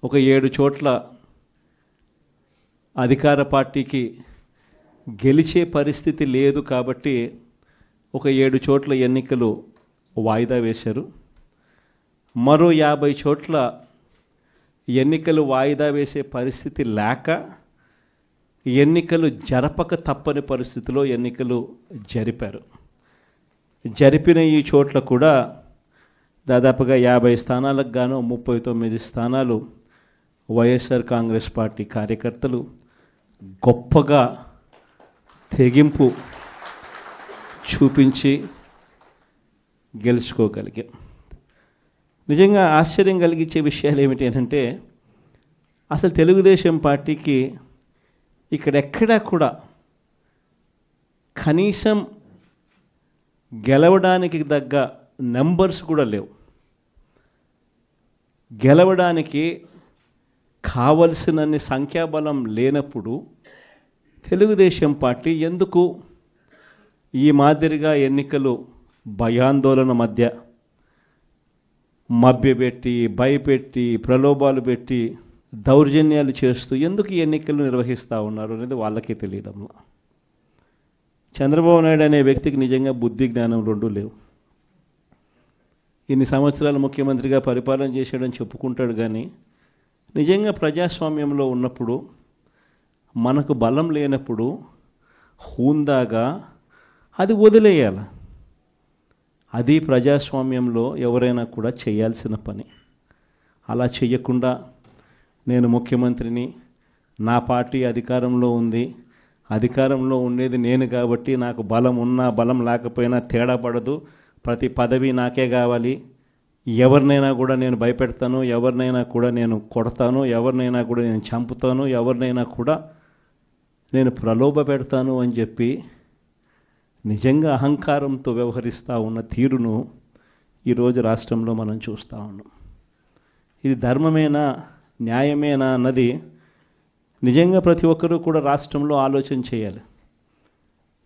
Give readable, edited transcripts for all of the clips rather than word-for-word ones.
ఒక 7 చోట్ల అధికార పార్టీకి గెలిచే పరిస్థితి లేదు కాబట్టి ఒక 7 చోట్ల ఎన్నికలు వాయిదా వేశారు. మరో 50 చోట్ల ఎన్నికలు వాయిదా వేసే పరిస్థితి లేక ఎన్నికలు జరపక తప్పని పరిస్థితిలో ఎన్నికలు జరిపారు. జరిపిన ఈ చోట్ల కూడా దాదాపుగా 50 స్థానాలకు గాను 39 స్థానాలు వైఎస్ఆర్ కాంగ్రెస్ పార్టీ కార్యకర్తలు గొప్పగా తెగింపు చూపించి గెలుచుకోగలిగాం. నిజంగా ఆశ్చర్యం కలిగించే విషయాలు ఏమిటి అంటే అసలు తెలుగుదేశం పార్టీకి ఇక్కడెక్కడా కూడా కనీసం గెలవడానికి తగ్గ నెంబర్స్ కూడా లేవు. గెలవడానికి కావలసినన్ని సంఖ్యాబలం లేనప్పుడు తెలుగుదేశం పార్టీ ఎందుకు ఈ మాదిరిగా ఎన్నికలు భయాందోళన మధ్య మభ్యపెట్టి భయపెట్టి ప్రలోభాలు పెట్టి దౌర్జన్యాలు చేస్తూ ఎందుకు ఈ ఎన్నికలు నిర్వహిస్తూ ఉన్నారు అనేది వాళ్ళకే తెలియడం. చంద్రబాబు నాయుడు అనే వ్యక్తికి నిజంగా బుద్ధి జ్ఞానం రెండూ లేవు. ఇన్ని సంవత్సరాలు ముఖ్యమంత్రిగా పరిపాలన చేశాడని చెప్పుకుంటాడు, కానీ నిజంగా ప్రజాస్వామ్యంలో ఉన్నప్పుడు మనకు బలం లేనప్పుడు హూందాగా అది వదిలేయాలి. అది ప్రజాస్వామ్యంలో ఎవరైనా కూడా చేయాల్సిన పని. అలా చేయకుండా నేను ముఖ్యమంత్రిని, నా పార్టీ అధికారంలో ఉంది, అధికారంలో ఉండేది నేను కాబట్టి నాకు బలం ఉన్నా బలం లేకపోయినా తేడా పడదు, ప్రతి పదవి నాకే కావాలి, ఎవరినైనా కూడా నేను భయపెడతాను, ఎవరినైనా కూడా నేను కొడతాను, ఎవరినైనా కూడా నేను చంపుతాను, ఎవరినైనా కూడా నేను ప్రలోభ పెడతాను అని చెప్పి నిజంగా అహంకారంతో వ్యవహరిస్తూ ఉన్న తీరును ఈరోజు రాష్ట్రంలో మనం చూస్తూ ఉన్నాం. ఇది ధర్మమేనా, న్యాయమేనా అన్నది నిజంగా ప్రతి ఒక్కరూ కూడా రాష్ట్రంలో ఆలోచన చేయాలి.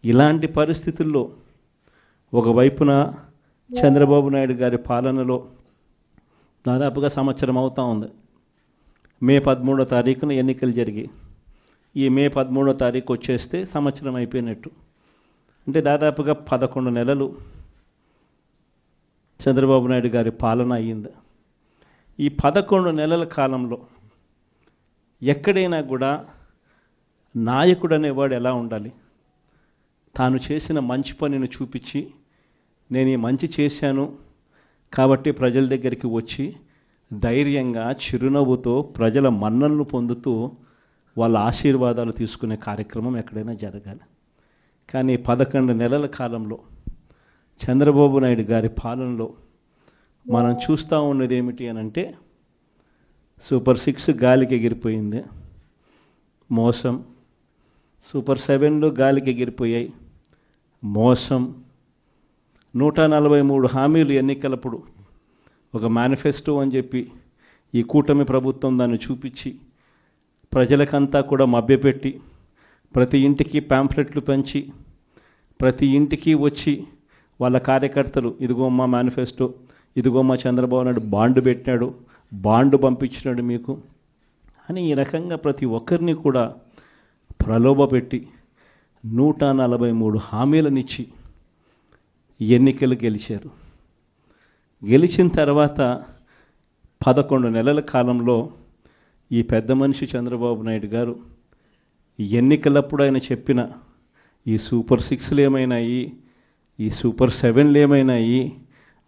ఇలాంటి పరిస్థితుల్లో ఒకవైపున చంద్రబాబు నాయుడు గారి పాలనలో దాదాపుగా సంవత్సరం అవుతూ ఉంది. మే 13వ తారీఖున ఎన్నికలు జరిగి ఈ మే 13వ తారీఖు వచ్చేస్తే సంవత్సరం అయిపోయినట్టు. అంటే దాదాపుగా 11 నెలలు చంద్రబాబు నాయుడు గారి పాలన అయ్యింది. ఈ 11 నెలల కాలంలో ఎక్కడైనా కూడా నాయకుడు అనేవాడు ఎలా ఉండాలి? తాను చేసిన మంచి పనిని చూపించి నేను ఈ మంచి చేశాను కాబట్టి ప్రజల దగ్గరికి వచ్చి ధైర్యంగా చిరునవ్వుతో ప్రజల మన్ననలు పొందుతూ వాళ్ళ ఆశీర్వాదాలు తీసుకునే కార్యక్రమం ఎక్కడైనా జరగాలి. కానీ 11 నెలల కాలంలో చంద్రబాబు నాయుడు గారి పాలనలో మనం చూస్తూ ఉన్నది ఏమిటి అని అంటే సూపర్ 6 గాలికి ఎగిరిపోయింది, మోసం. సూపర్ 7లు గాలికి ఎగిరిపోయాయి, మోసం. 143 హామీలు ఎన్నికలప్పుడు ఒక మేనిఫెస్టో అని చెప్పి ఈ కూటమి ప్రభుత్వం దాన్ని చూపించి ప్రజలకంతా కూడా మభ్యపెట్టి ప్రతి ఇంటికి ప్యాంఫ్లెట్లు పంచి ప్రతి ఇంటికి వచ్చి వాళ్ళ కార్యకర్తలు ఇదిగో మా మేనిఫెస్టో, ఇదిగో మా చంద్రబాబు నాయుడు బాండ్ పెట్టినాడు, బాండ్ పంపించినాడు మీకు అని ఈ రకంగా ప్రతి ఒక్కరిని కూడా ప్రలోభపెట్టి 143 హామీలనిచ్చి ఎన్నికలు గెలిచారు. గెలిచిన తర్వాత 11 నెలల కాలంలో ఈ పెద్ద మనిషి చంద్రబాబు నాయుడు గారు ఎన్నికలప్పుడు ఆయన చెప్పిన ఈ సూపర్ 6లు ఏమైనాయి, ఈ సూపర్ 7లు ఏమైనాయి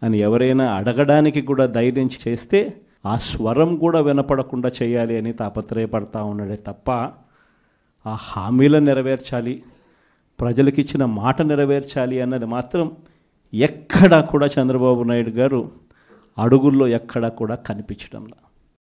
అని ఎవరైనా అడగడానికి కూడా ధైర్యం చేస్తే ఆ స్వరం కూడా వినపడకుండా చేయాలి అని తాపత్రయపడతా ఉన్నాడే తప్ప ఆ హామీలను నెరవేర్చాలి, ప్రజలకు ఇచ్చిన మాట నెరవేర్చాలి అన్నది మాత్రం ఎక్కడా కూడా చంద్రబాబు నాయుడు గారు అడుగుల్లో ఎక్కడా కూడా కనిపించడంలా.